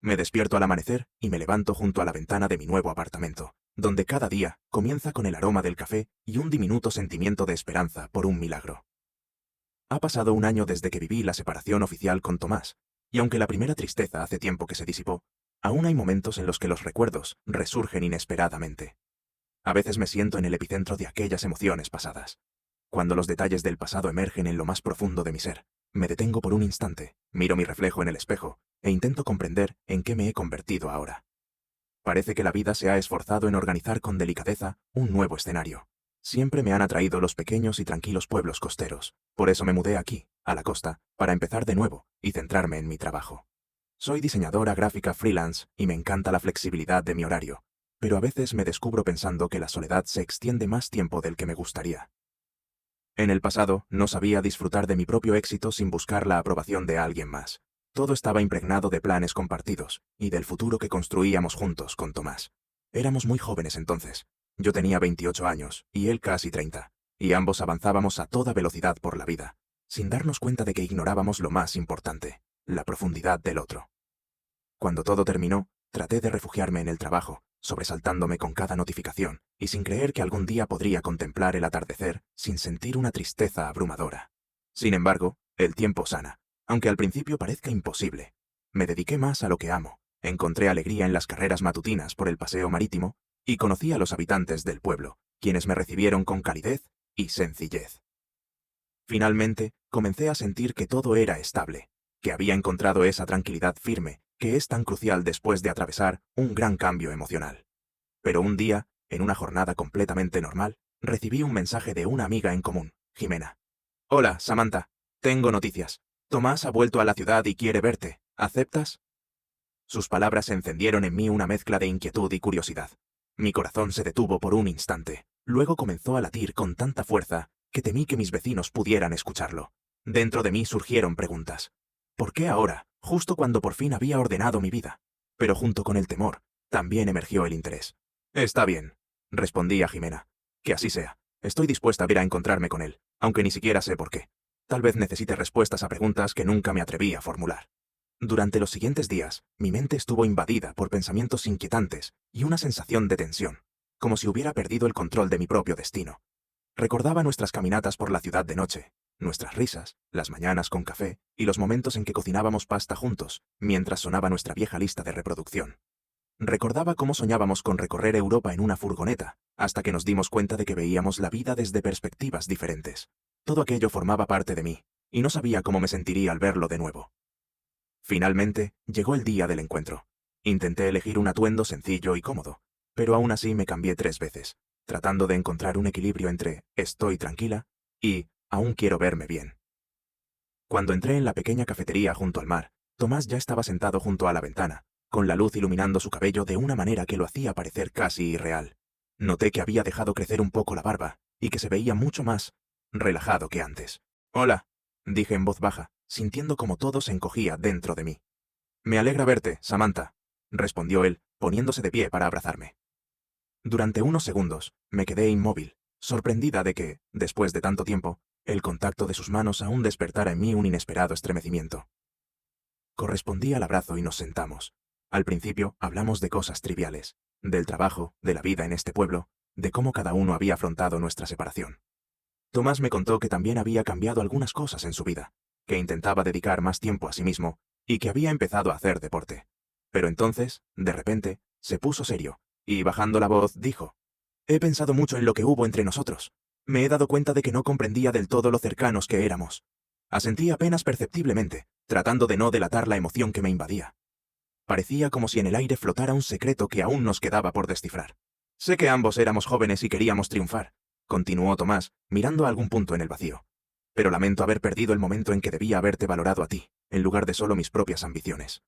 Me despierto al amanecer y me levanto junto a la ventana de mi nuevo apartamento, donde cada día comienza con el aroma del café y un diminuto sentimiento de esperanza por un milagro. Ha pasado un año desde que viví la separación oficial con Tomás, y aunque la primera tristeza hace tiempo que se disipó, aún hay momentos en los que los recuerdos resurgen inesperadamente. A veces me siento en el epicentro de aquellas emociones pasadas. Cuando los detalles del pasado emergen en lo más profundo de mi ser, me detengo por un instante, miro mi reflejo en el espejo e intento comprender en qué me he convertido ahora. Parece que la vida se ha esforzado en organizar con delicadeza un nuevo escenario. Siempre me han atraído los pequeños y tranquilos pueblos costeros, por eso me mudé aquí, a la costa, para empezar de nuevo y centrarme en mi trabajo. Soy diseñadora gráfica freelance y me encanta la flexibilidad de mi horario, pero a veces me descubro pensando que la soledad se extiende más tiempo del que me gustaría. En el pasado, no sabía disfrutar de mi propio éxito sin buscar la aprobación de alguien más. Todo estaba impregnado de planes compartidos y del futuro que construíamos juntos con Tomás. Éramos muy jóvenes entonces. Yo tenía 28 años y él casi 30, y ambos avanzábamos a toda velocidad por la vida, sin darnos cuenta de que ignorábamos lo más importante, la profundidad del otro. Cuando todo terminó, traté de refugiarme en el trabajo, sobresaltándome con cada notificación, y sin creer que algún día podría contemplar el atardecer sin sentir una tristeza abrumadora. Sin embargo, el tiempo sana, aunque al principio parezca imposible. Me dediqué más a lo que amo, encontré alegría en las carreras matutinas por el paseo marítimo, y conocí a los habitantes del pueblo, quienes me recibieron con calidez y sencillez. Finalmente, comencé a sentir que todo era estable, que había encontrado esa tranquilidad firme que es tan crucial después de atravesar un gran cambio emocional. Pero un día, en una jornada completamente normal, recibí un mensaje de una amiga en común, Jimena. Hola, Samantha. Tengo noticias. Tomás ha vuelto a la ciudad y quiere verte. ¿Aceptas? Sus palabras encendieron en mí una mezcla de inquietud y curiosidad. Mi corazón se detuvo por un instante. Luego comenzó a latir con tanta fuerza que temí que mis vecinos pudieran escucharlo. Dentro de mí surgieron preguntas. ¿Por qué ahora, justo cuando por fin había ordenado mi vida? Pero junto con el temor, también emergió el interés. Está bien, respondí a Jimena. Que así sea. Estoy dispuesta a ir a encontrarme con él, aunque ni siquiera sé por qué. Tal vez necesite respuestas a preguntas que nunca me atreví a formular. Durante los siguientes días, mi mente estuvo invadida por pensamientos inquietantes y una sensación de tensión, como si hubiera perdido el control de mi propio destino. Recordaba nuestras caminatas por la ciudad de noche, nuestras risas, las mañanas con café y los momentos en que cocinábamos pasta juntos, mientras sonaba nuestra vieja lista de reproducción. Recordaba cómo soñábamos con recorrer Europa en una furgoneta, hasta que nos dimos cuenta de que veíamos la vida desde perspectivas diferentes. Todo aquello formaba parte de mí, y no sabía cómo me sentiría al verlo de nuevo. Finalmente, llegó el día del encuentro. Intenté elegir un atuendo sencillo y cómodo, pero aún así me cambié 3 veces, tratando de encontrar un equilibrio entre «estoy tranquila» y «aún quiero verme bien». Cuando entré en la pequeña cafetería junto al mar, Tomás ya estaba sentado junto a la ventana, con la luz iluminando su cabello de una manera que lo hacía parecer casi irreal. Noté que había dejado crecer un poco la barba y que se veía mucho más relajado que antes. «Hola», dije en voz baja, sintiendo como todo se encogía dentro de mí. «Me alegra verte, Samantha», respondió él, poniéndose de pie para abrazarme. Durante unos segundos, me quedé inmóvil, sorprendida de que, después de tanto tiempo, el contacto de sus manos aún despertara en mí un inesperado estremecimiento. Correspondí al abrazo y nos sentamos. Al principio hablamos de cosas triviales, del trabajo, de la vida en este pueblo, de cómo cada uno había afrontado nuestra separación. Tomás me contó que también había cambiado algunas cosas en su vida, que intentaba dedicar más tiempo a sí mismo y que había empezado a hacer deporte. Pero entonces, de repente, se puso serio y, bajando la voz, dijo: «He pensado mucho en lo que hubo entre nosotros. Me he dado cuenta de que no comprendía del todo lo cercanos que éramos». Asentí apenas perceptiblemente, tratando de no delatar la emoción que me invadía. Parecía como si en el aire flotara un secreto que aún nos quedaba por descifrar. «Sé que ambos éramos jóvenes y queríamos triunfar», continuó Tomás, mirando a algún punto en el vacío. «Pero lamento haber perdido el momento en que debía haberte valorado a ti, en lugar de solo mis propias ambiciones».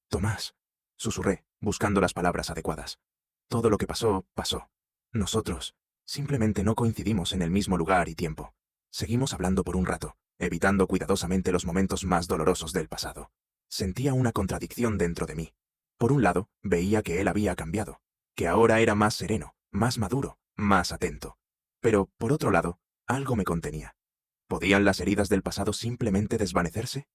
«Tomás», susurré, buscando las palabras adecuadas. «Todo lo que pasó, pasó. Nosotros simplemente no coincidimos en el mismo lugar y tiempo». Seguimos hablando por un rato, evitando cuidadosamente los momentos más dolorosos del pasado. Sentía una contradicción dentro de mí. Por un lado, veía que él había cambiado, que ahora era más sereno, más maduro, más atento. Pero, por otro lado, algo me contenía. ¿Podían las heridas del pasado simplemente desvanecerse?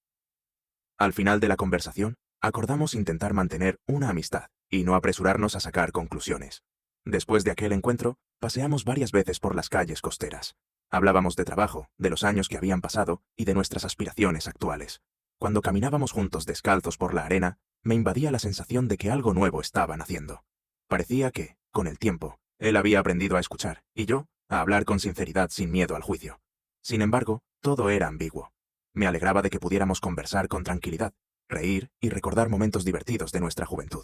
Al final de la conversación, Acordamos intentar mantener una amistad y no apresurarnos a sacar conclusiones. Después de aquel encuentro, paseamos varias veces por las calles costeras. Hablábamos de trabajo, de los años que habían pasado y de nuestras aspiraciones actuales. Cuando caminábamos juntos descalzos por la arena, me invadía la sensación de que algo nuevo estaba naciendo. Parecía que, con el tiempo, él había aprendido a escuchar, y yo, a hablar con sinceridad sin miedo al juicio. Sin embargo, todo era ambiguo. Me alegraba de que pudiéramos conversar con tranquilidad, reír y recordar momentos divertidos de nuestra juventud.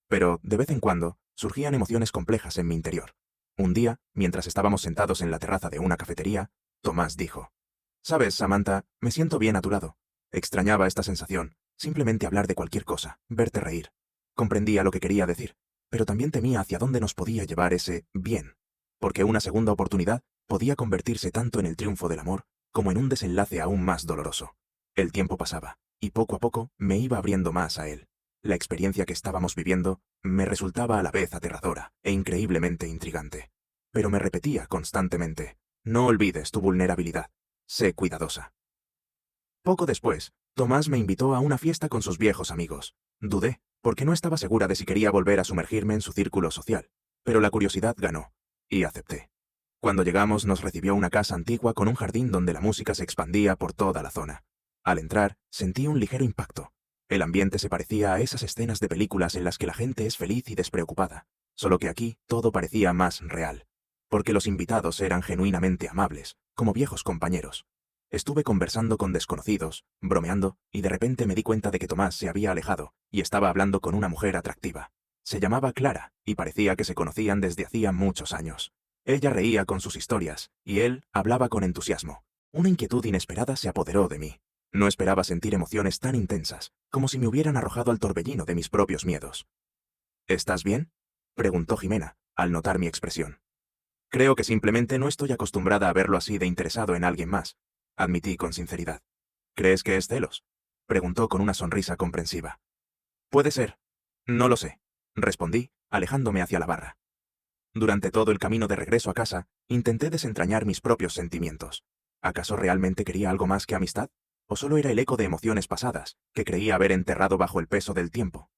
Pero, de vez en cuando, surgían emociones complejas en mi interior. Un día, mientras estábamos sentados en la terraza de una cafetería, Tomás dijo: «Sabes, Samantha, me siento bien a tu lado. Extrañaba esta sensación, simplemente hablar de cualquier cosa, verte reír. Comprendía lo que quería decir, pero también temía hacia dónde nos podía llevar ese bien, porque una segunda oportunidad podía convertirse tanto en el triunfo del amor como en un desenlace aún más doloroso. El tiempo pasaba, y poco a poco me iba abriendo más a él. La experiencia que estábamos viviendo me resultaba a la vez aterradora e increíblemente intrigante. Pero me repetía constantemente: no olvides tu vulnerabilidad, sé cuidadosa. Poco después, Tomás me invitó a una fiesta con sus viejos amigos. Dudé, porque no estaba segura de si quería volver a sumergirme en su círculo social, pero la curiosidad ganó, y acepté. Cuando llegamos nos recibió una casa antigua con un jardín donde la música se expandía por toda la zona. Al entrar, sentí un ligero impacto. El ambiente se parecía a esas escenas de películas en las que la gente es feliz y despreocupada, solo que aquí todo parecía más real, porque los invitados eran genuinamente amables, como viejos compañeros. Estuve conversando con desconocidos, bromeando, y de repente me di cuenta de que Tomás se había alejado y estaba hablando con una mujer atractiva. Se llamaba Clara, y parecía que se conocían desde hacía muchos años. Ella reía con sus historias, y él hablaba con entusiasmo. Una inquietud inesperada se apoderó de mí. No esperaba sentir emociones tan intensas, como si me hubieran arrojado al torbellino de mis propios miedos. «¿Estás bien?», preguntó Jimena, al notar mi expresión. «Creo que simplemente no estoy acostumbrada a verlo así de interesado en alguien más», admití con sinceridad. «¿Crees que es celos?», preguntó con una sonrisa comprensiva. «Puede ser. No lo sé», respondí, alejándome hacia la barra. Durante todo el camino de regreso a casa, intenté desentrañar mis propios sentimientos. ¿Acaso realmente quería algo más que amistad? ¿O solo era el eco de emociones pasadas, que creía haber enterrado bajo el peso del tiempo?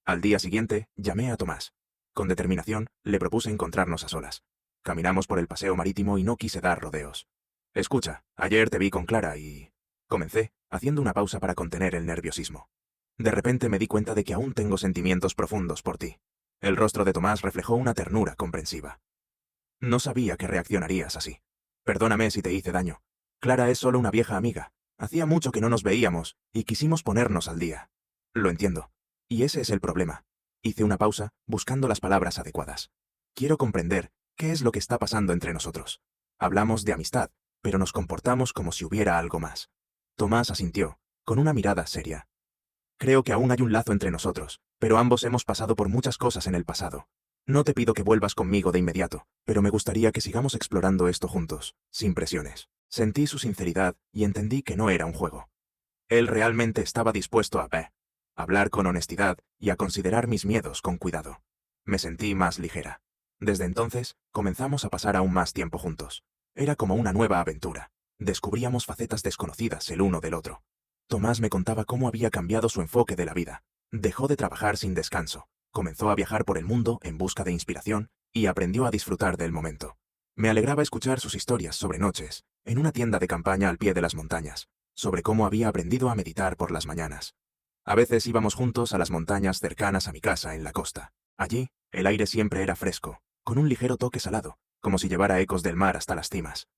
Al día siguiente, llamé a Tomás. Con determinación, le propuse encontrarnos a solas. Caminamos por el paseo marítimo y no quise dar rodeos. «Escucha, ayer te vi con Clara y...», comencé, haciendo una pausa para contener el nerviosismo. De repente me di cuenta de que aún tengo sentimientos profundos por ti. El rostro de Tomás reflejó una ternura comprensiva. «No sabía que reaccionarías así. Perdóname si te hice daño. Clara es solo una vieja amiga. Hacía mucho que no nos veíamos y quisimos ponernos al día. Lo entiendo. Y ese es el problema». Hice una pausa, buscando las palabras adecuadas. «Quiero comprender qué es lo que está pasando entre nosotros. Hablamos de amistad, pero nos comportamos como si hubiera algo más». Tomás asintió, con una mirada seria. «Creo que aún hay un lazo entre nosotros, pero ambos hemos pasado por muchas cosas en el pasado. No te pido que vuelvas conmigo de inmediato, pero me gustaría que sigamos explorando esto juntos, sin presiones». Sentí su sinceridad y entendí que no era un juego. Él realmente estaba dispuesto a hablar con honestidad y a considerar mis miedos con cuidado. Me sentí más ligera. Desde entonces, comenzamos a pasar aún más tiempo juntos. Era como una nueva aventura. Descubríamos facetas desconocidas el uno del otro. Tomás me contaba cómo había cambiado su enfoque de la vida. Dejó de trabajar sin descanso, comenzó a viajar por el mundo en busca de inspiración y aprendió a disfrutar del momento. Me alegraba escuchar sus historias sobre noches, en una tienda de campaña al pie de las montañas, sobre cómo había aprendido a meditar por las mañanas. A veces íbamos juntos a las montañas cercanas a mi casa en la costa. Allí, el aire siempre era fresco, con un ligero toque salado, como si llevara ecos del mar hasta las cimas.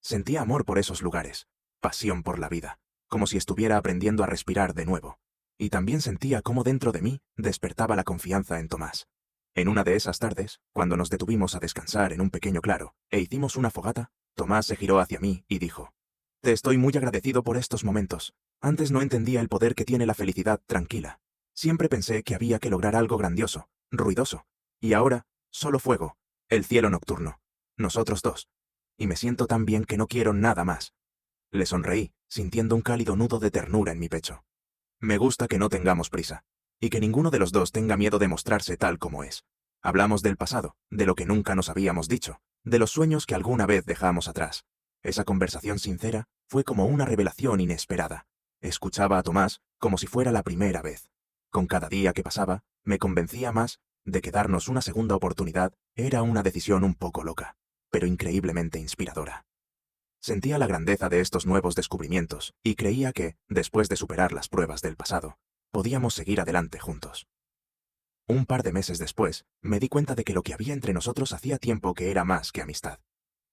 Sentía amor por esos lugares, pasión por la vida, como si estuviera aprendiendo a respirar de nuevo. Y también sentía cómo dentro de mí despertaba la confianza en Tomás. En una de esas tardes, cuando nos detuvimos a descansar en un pequeño claro e hicimos una fogata, Tomás se giró hacia mí y dijo: «Te estoy muy agradecido por estos momentos. Antes no entendía el poder que tiene la felicidad tranquila. Siempre pensé que había que lograr algo grandioso, ruidoso. Y ahora, solo fuego, el cielo nocturno, nosotros dos. Y me siento tan bien que no quiero nada más». Le sonreí, sintiendo un cálido nudo de ternura en mi pecho. «Me gusta que no tengamos prisa, y que ninguno de los dos tenga miedo de mostrarse tal como es. Hablamos del pasado, de lo que nunca nos habíamos dicho, de los sueños que alguna vez dejamos atrás». Esa conversación sincera fue como una revelación inesperada. Escuchaba a Tomás como si fuera la primera vez. Con cada día que pasaba, me convencía más de que darnos una segunda oportunidad era una decisión un poco loca, pero increíblemente inspiradora. Sentía la grandeza de estos nuevos descubrimientos y creía que, después de superar las pruebas del pasado, podíamos seguir adelante juntos. Un par de meses después, me di cuenta de que lo que había entre nosotros hacía tiempo que era más que amistad.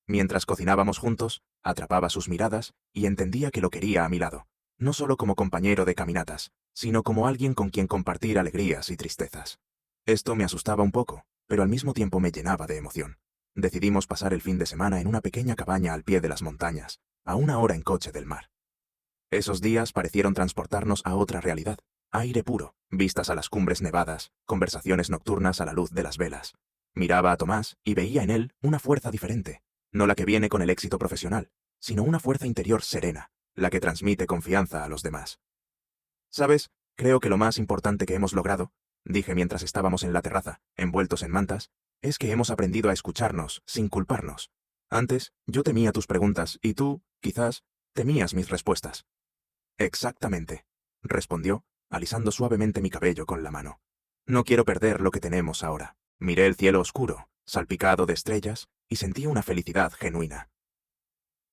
Mientras cocinábamos juntos, atrapaba sus miradas y entendía que lo quería a mi lado, no solo como compañero de caminatas, sino como alguien con quien compartir alegrías y tristezas. Esto me asustaba un poco, pero al mismo tiempo me llenaba de emoción. Decidimos pasar el fin de semana en una pequeña cabaña al pie de las montañas, a 1 hora en coche del mar. Esos días parecieron transportarnos a otra realidad. Aire puro, vistas a las cumbres nevadas, conversaciones nocturnas a la luz de las velas. Miraba a Tomás y veía en él una fuerza diferente, no la que viene con el éxito profesional, sino una fuerza interior serena, la que transmite confianza a los demás. ¿Sabes? Creo que lo más importante que hemos logrado, dije mientras estábamos en la terraza, envueltos en mantas, es que hemos aprendido a escucharnos sin culparnos. Antes, yo temía tus preguntas y tú, quizás, temías mis respuestas. Exactamente, respondió, alisando suavemente mi cabello con la mano. No quiero perder lo que tenemos ahora. Miré el cielo oscuro, salpicado de estrellas, y sentí una felicidad genuina.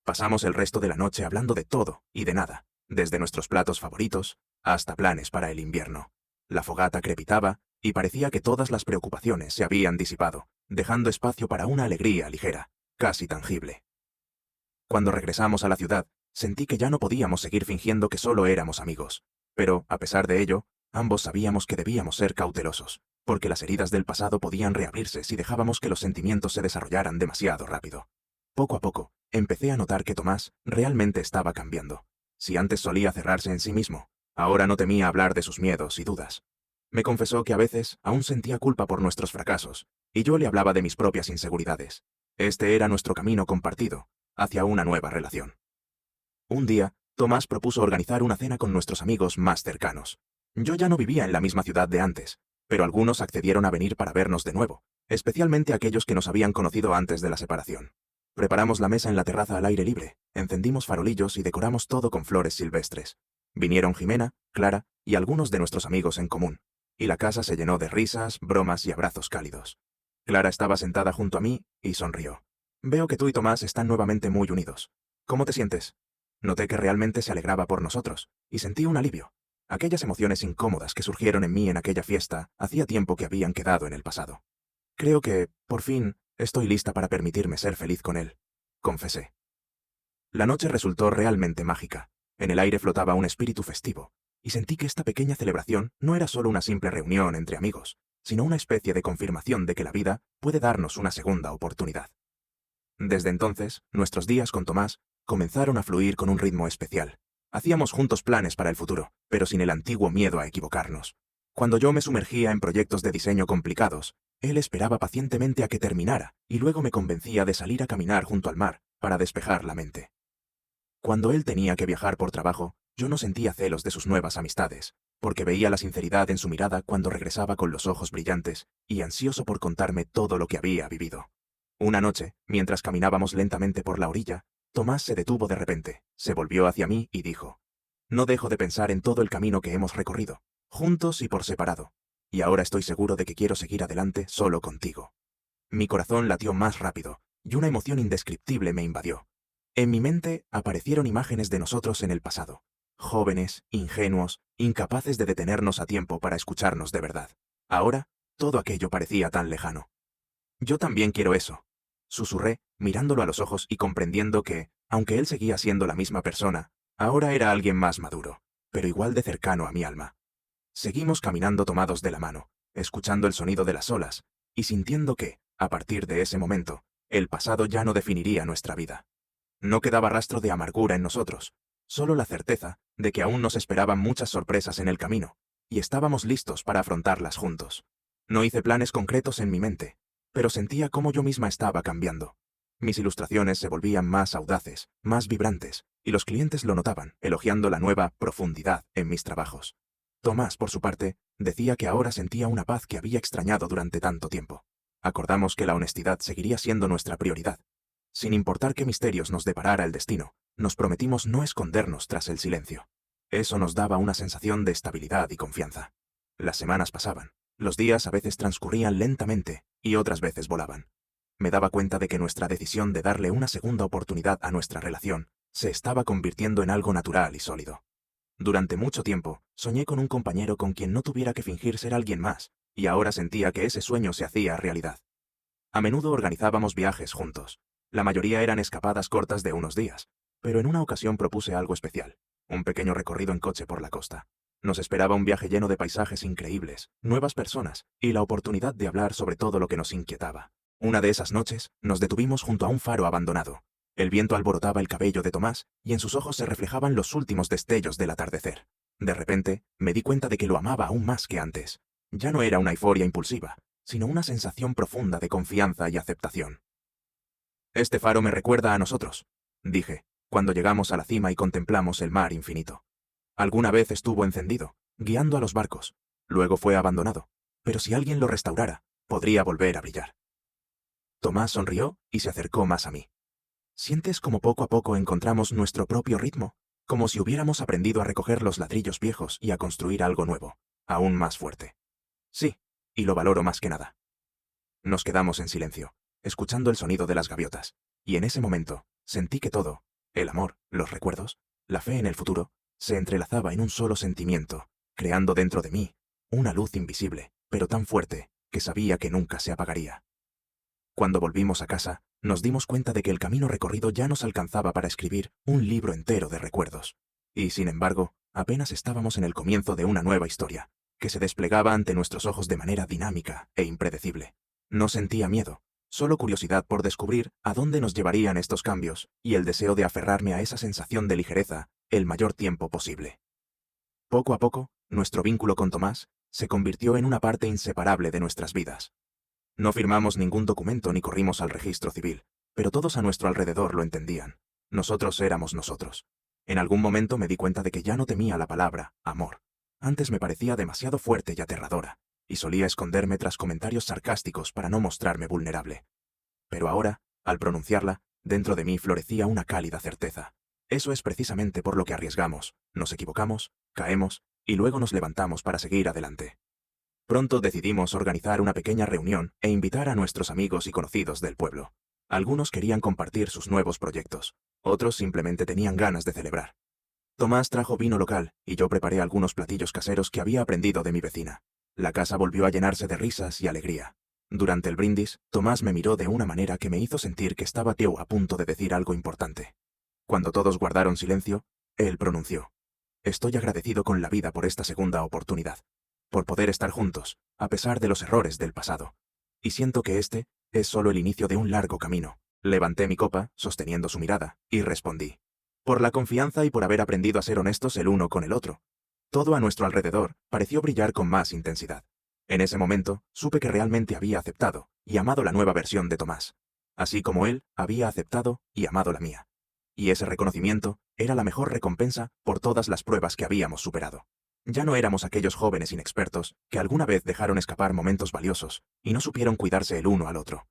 Pasamos el resto de la noche hablando de todo y de nada, desde nuestros platos favoritos hasta planes para el invierno. La fogata crepitaba y parecía que todas las preocupaciones se habían disipado, dejando espacio para una alegría ligera, casi tangible. Cuando regresamos a la ciudad, sentí que ya no podíamos seguir fingiendo que solo éramos amigos. Pero, a pesar de ello, ambos sabíamos que debíamos ser cautelosos, porque las heridas del pasado podían reabrirse si dejábamos que los sentimientos se desarrollaran demasiado rápido. Poco a poco, empecé a notar que Tomás realmente estaba cambiando. Si antes solía cerrarse en sí mismo, ahora no temía hablar de sus miedos y dudas. Me confesó que a veces aún sentía culpa por nuestros fracasos, y yo le hablaba de mis propias inseguridades. Este era nuestro camino compartido, hacia una nueva relación. Un día, Tomás propuso organizar una cena con nuestros amigos más cercanos. Yo ya no vivía en la misma ciudad de antes, pero algunos accedieron a venir para vernos de nuevo, especialmente aquellos que nos habían conocido antes de la separación. Preparamos la mesa en la terraza al aire libre, encendimos farolillos y decoramos todo con flores silvestres. Vinieron Jimena, Clara y algunos de nuestros amigos en común, y la casa se llenó de risas, bromas y abrazos cálidos. Clara estaba sentada junto a mí y sonrió. Veo que tú y Tomás están nuevamente muy unidos. ¿Cómo te sientes? Noté que realmente se alegraba por nosotros, y sentí un alivio. Aquellas emociones incómodas que surgieron en mí en aquella fiesta hacía tiempo que habían quedado en el pasado. Creo que, por fin, estoy lista para permitirme ser feliz con él, confesé. La noche resultó realmente mágica. En el aire flotaba un espíritu festivo, y sentí que esta pequeña celebración no era solo una simple reunión entre amigos, sino una especie de confirmación de que la vida puede darnos una segunda oportunidad. Desde entonces, nuestros días con Tomás comenzaron a fluir con un ritmo especial. Hacíamos juntos planes para el futuro, pero sin el antiguo miedo a equivocarnos. Cuando yo me sumergía en proyectos de diseño complicados, él esperaba pacientemente a que terminara y luego me convencía de salir a caminar junto al mar para despejar la mente. Cuando él tenía que viajar por trabajo, yo no sentía celos de sus nuevas amistades, porque veía la sinceridad en su mirada cuando regresaba con los ojos brillantes y ansioso por contarme todo lo que había vivido. Una noche, mientras caminábamos lentamente por la orilla, Tomás se detuvo de repente, se volvió hacia mí y dijo: «No dejo de pensar en todo el camino que hemos recorrido, juntos y por separado, y ahora estoy seguro de que quiero seguir adelante solo contigo». Mi corazón latió más rápido, y una emoción indescriptible me invadió. En mi mente aparecieron imágenes de nosotros en el pasado, jóvenes, ingenuos, incapaces de detenernos a tiempo para escucharnos de verdad. Ahora, todo aquello parecía tan lejano. «Yo también quiero eso», susurré, mirándolo a los ojos y comprendiendo que, aunque él seguía siendo la misma persona, ahora era alguien más maduro, pero igual de cercano a mi alma. Seguimos caminando tomados de la mano, escuchando el sonido de las olas, y sintiendo que, a partir de ese momento, el pasado ya no definiría nuestra vida. No quedaba rastro de amargura en nosotros, solo la certeza de que aún nos esperaban muchas sorpresas en el camino, y estábamos listos para afrontarlas juntos. No hice planes concretos en mi mente, pero sentía cómo yo misma estaba cambiando. Mis ilustraciones se volvían más audaces, más vibrantes, y los clientes lo notaban, elogiando la nueva profundidad en mis trabajos. Tomás, por su parte, decía que ahora sentía una paz que había extrañado durante tanto tiempo. Acordamos que la honestidad seguiría siendo nuestra prioridad. Sin importar qué misterios nos deparara el destino, nos prometimos no escondernos tras el silencio. Eso nos daba una sensación de estabilidad y confianza. Las semanas pasaban. Los días a veces transcurrían lentamente y otras veces volaban. Me daba cuenta de que nuestra decisión de darle una segunda oportunidad a nuestra relación se estaba convirtiendo en algo natural y sólido. Durante mucho tiempo, soñé con un compañero con quien no tuviera que fingir ser alguien más, y ahora sentía que ese sueño se hacía realidad. A menudo organizábamos viajes juntos. La mayoría eran escapadas cortas de unos días, pero en una ocasión propuse algo especial, un pequeño recorrido en coche por la costa. Nos esperaba un viaje lleno de paisajes increíbles, nuevas personas y la oportunidad de hablar sobre todo lo que nos inquietaba. Una de esas noches, nos detuvimos junto a un faro abandonado. El viento alborotaba el cabello de Tomás y en sus ojos se reflejaban los últimos destellos del atardecer. De repente, me di cuenta de que lo amaba aún más que antes. Ya no era una euforia impulsiva, sino una sensación profunda de confianza y aceptación. «Este faro me recuerda a nosotros», dije, cuando llegamos a la cima y contemplamos el mar infinito. Alguna vez estuvo encendido, guiando a los barcos. Luego fue abandonado. Pero si alguien lo restaurara, podría volver a brillar. Tomás sonrió y se acercó más a mí. ¿Sientes como poco a poco encontramos nuestro propio ritmo? Como si hubiéramos aprendido a recoger los ladrillos viejos y a construir algo nuevo, aún más fuerte. Sí, y lo valoro más que nada. Nos quedamos en silencio, escuchando el sonido de las gaviotas, y en ese momento sentí que todo, el amor, los recuerdos, la fe en el futuro, se entrelazaba en un solo sentimiento, creando dentro de mí una luz invisible, pero tan fuerte que sabía que nunca se apagaría. Cuando volvimos a casa, nos dimos cuenta de que el camino recorrido ya nos alcanzaba para escribir un libro entero de recuerdos. Y, sin embargo, apenas estábamos en el comienzo de una nueva historia, que se desplegaba ante nuestros ojos de manera dinámica e impredecible. No sentía miedo, solo curiosidad por descubrir a dónde nos llevarían estos cambios y el deseo de aferrarme a esa sensación de ligereza el mayor tiempo posible. Poco a poco, nuestro vínculo con Tomás se convirtió en una parte inseparable de nuestras vidas. No firmamos ningún documento ni corrimos al registro civil, pero todos a nuestro alrededor lo entendían. Nosotros éramos nosotros. En algún momento me di cuenta de que ya no temía la palabra amor. Antes me parecía demasiado fuerte y aterradora, y solía esconderme tras comentarios sarcásticos para no mostrarme vulnerable. Pero ahora, al pronunciarla, dentro de mí florecía una cálida certeza. Eso es precisamente por lo que arriesgamos, nos equivocamos, caemos, y luego nos levantamos para seguir adelante. Pronto decidimos organizar una pequeña reunión e invitar a nuestros amigos y conocidos del pueblo. Algunos querían compartir sus nuevos proyectos, otros simplemente tenían ganas de celebrar. Tomás trajo vino local y yo preparé algunos platillos caseros que había aprendido de mi vecina. La casa volvió a llenarse de risas y alegría. Durante el brindis, Tomás me miró de una manera que me hizo sentir que estaba a punto de decir algo importante. Cuando todos guardaron silencio, él pronunció: «Estoy agradecido con la vida por esta segunda oportunidad, por poder estar juntos, a pesar de los errores del pasado. Y siento que este es solo el inicio de un largo camino». Levanté mi copa, sosteniendo su mirada, y respondí: «Por la confianza y por haber aprendido a ser honestos el uno con el otro». Todo a nuestro alrededor pareció brillar con más intensidad. En ese momento, supe que realmente había aceptado y amado la nueva versión de Tomás, así como él había aceptado y amado la mía. Y ese reconocimiento era la mejor recompensa por todas las pruebas que habíamos superado. Ya no éramos aquellos jóvenes inexpertos que alguna vez dejaron escapar momentos valiosos y no supieron cuidarse el uno al otro.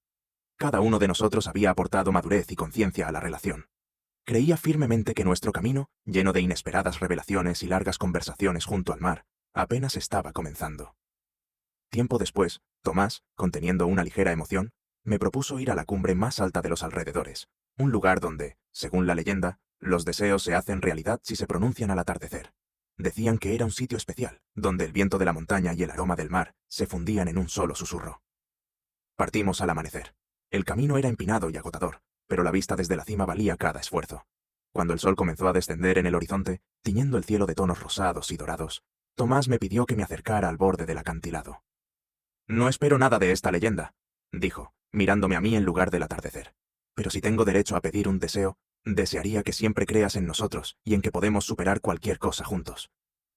Cada uno de nosotros había aportado madurez y conciencia a la relación. Creía firmemente que nuestro camino, lleno de inesperadas revelaciones y largas conversaciones junto al mar, apenas estaba comenzando. Tiempo después, Tomás, conteniendo una ligera emoción, me propuso ir a la cumbre más alta de los alrededores, un lugar donde, según la leyenda, los deseos se hacen realidad si se pronuncian al atardecer. Decían que era un sitio especial, donde el viento de la montaña y el aroma del mar se fundían en un solo susurro. Partimos al amanecer. El camino era empinado y agotador, pero la vista desde la cima valía cada esfuerzo. Cuando el sol comenzó a descender en el horizonte, tiñendo el cielo de tonos rosados y dorados, Tomás me pidió que me acercara al borde del acantilado. «No espero nada de esta leyenda», dijo, mirándome a mí en lugar del atardecer. «Pero si tengo derecho a pedir un deseo, desearía que siempre creas en nosotros y en que podemos superar cualquier cosa juntos».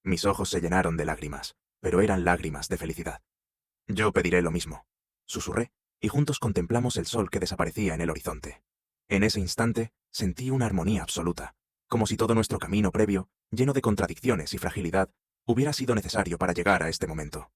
Mis ojos se llenaron de lágrimas, pero eran lágrimas de felicidad. «Yo pediré lo mismo», susurré, y juntos contemplamos el sol que desaparecía en el horizonte. En ese instante, sentí una armonía absoluta, como si todo nuestro camino previo, lleno de contradicciones y fragilidad, hubiera sido necesario para llegar a este momento.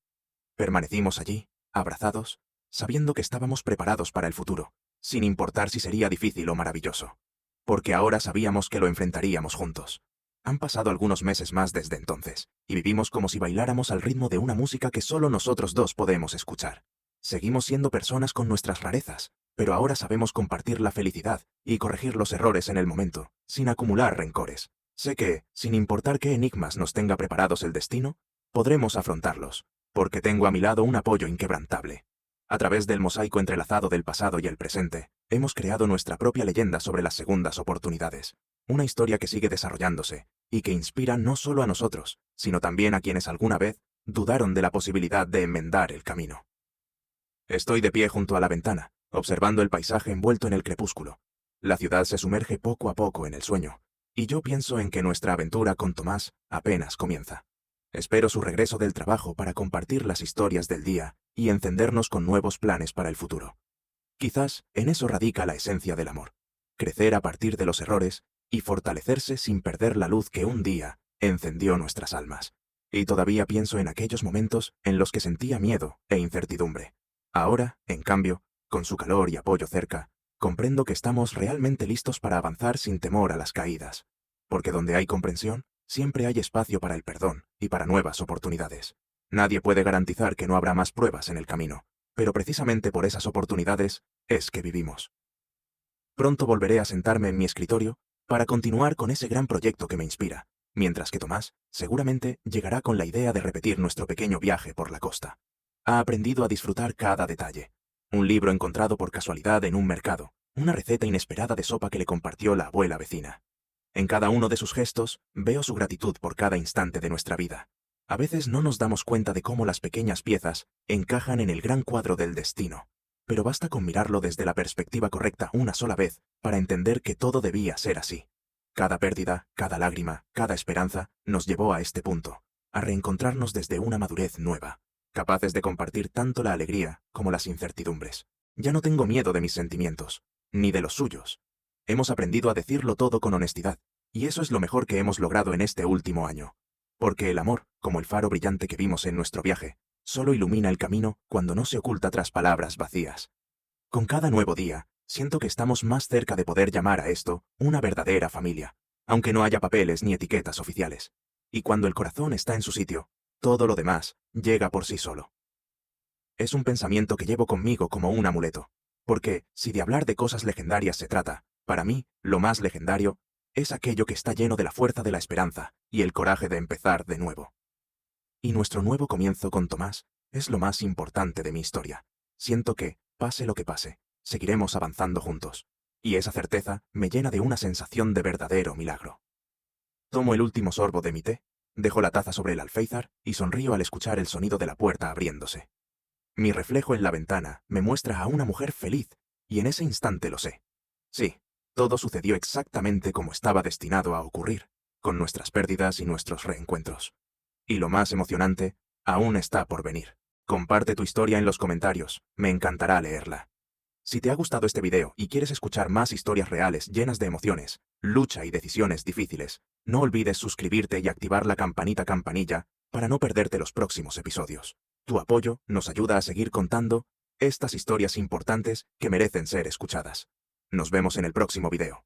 Permanecimos allí, abrazados, sabiendo que estábamos preparados para el futuro, sin importar si sería difícil o maravilloso. Porque ahora sabíamos que lo enfrentaríamos juntos. Han pasado algunos meses más desde entonces, y vivimos como si bailáramos al ritmo de una música que solo nosotros dos podemos escuchar. Seguimos siendo personas con nuestras rarezas, pero ahora sabemos compartir la felicidad y corregir los errores en el momento, sin acumular rencores. Sé que, sin importar qué enigmas nos tenga preparados el destino, podremos afrontarlos, porque tengo a mi lado un apoyo inquebrantable. A través del mosaico entrelazado del pasado y el presente, hemos creado nuestra propia leyenda sobre las segundas oportunidades. Una historia que sigue desarrollándose y que inspira no solo a nosotros, sino también a quienes alguna vez dudaron de la posibilidad de enmendar el camino. Estoy de pie junto a la ventana, observando el paisaje envuelto en el crepúsculo. La ciudad se sumerge poco a poco en el sueño, y yo pienso en que nuestra aventura con Tomás apenas comienza. Espero su regreso del trabajo para compartir las historias del día y encendernos con nuevos planes para el futuro. Quizás en eso radica la esencia del amor: crecer a partir de los errores y fortalecerse sin perder la luz que un día encendió nuestras almas. Y todavía pienso en aquellos momentos en los que sentía miedo e incertidumbre. Ahora, en cambio, con su calor y apoyo cerca, comprendo que estamos realmente listos para avanzar sin temor a las caídas. Porque donde hay comprensión, siempre hay espacio para el perdón y para nuevas oportunidades. Nadie puede garantizar que no habrá más pruebas en el camino, pero precisamente por esas oportunidades es que vivimos. Pronto volveré a sentarme en mi escritorio para continuar con ese gran proyecto que me inspira, mientras que Tomás seguramente llegará con la idea de repetir nuestro pequeño viaje por la costa. Ha aprendido a disfrutar cada detalle. Un libro encontrado por casualidad en un mercado, una receta inesperada de sopa que le compartió la abuela vecina. En cada uno de sus gestos veo su gratitud por cada instante de nuestra vida. A veces no nos damos cuenta de cómo las pequeñas piezas encajan en el gran cuadro del destino, pero basta con mirarlo desde la perspectiva correcta una sola vez para entender que todo debía ser así. Cada pérdida, cada lágrima, cada esperanza nos llevó a este punto, a reencontrarnos desde una madurez nueva, capaces de compartir tanto la alegría como las incertidumbres. Ya no tengo miedo de mis sentimientos, ni de los suyos. Hemos aprendido a decirlo todo con honestidad, y eso es lo mejor que hemos logrado en este último año. Porque el amor, como el faro brillante que vimos en nuestro viaje, solo ilumina el camino cuando no se oculta tras palabras vacías. Con cada nuevo día, siento que estamos más cerca de poder llamar a esto una verdadera familia, aunque no haya papeles ni etiquetas oficiales. Y cuando el corazón está en su sitio, todo lo demás llega por sí solo. Es un pensamiento que llevo conmigo como un amuleto, porque, si de hablar de cosas legendarias se trata, para mí, lo más legendario es aquello que está lleno de la fuerza de la esperanza y el coraje de empezar de nuevo. Y nuestro nuevo comienzo con Tomás es lo más importante de mi historia. Siento que, pase lo que pase, seguiremos avanzando juntos. Y esa certeza me llena de una sensación de verdadero milagro. Tomo el último sorbo de mi té, dejo la taza sobre el alféizar y sonrío al escuchar el sonido de la puerta abriéndose. Mi reflejo en la ventana me muestra a una mujer feliz, y en ese instante lo sé. Sí, todo sucedió exactamente como estaba destinado a ocurrir, con nuestras pérdidas y nuestros reencuentros. Y lo más emocionante, aún está por venir. Comparte tu historia en los comentarios, me encantará leerla. Si te ha gustado este video y quieres escuchar más historias reales llenas de emociones, lucha y decisiones difíciles, no olvides suscribirte y activar la campanilla para no perderte los próximos episodios. Tu apoyo nos ayuda a seguir contando estas historias importantes que merecen ser escuchadas. Nos vemos en el próximo video.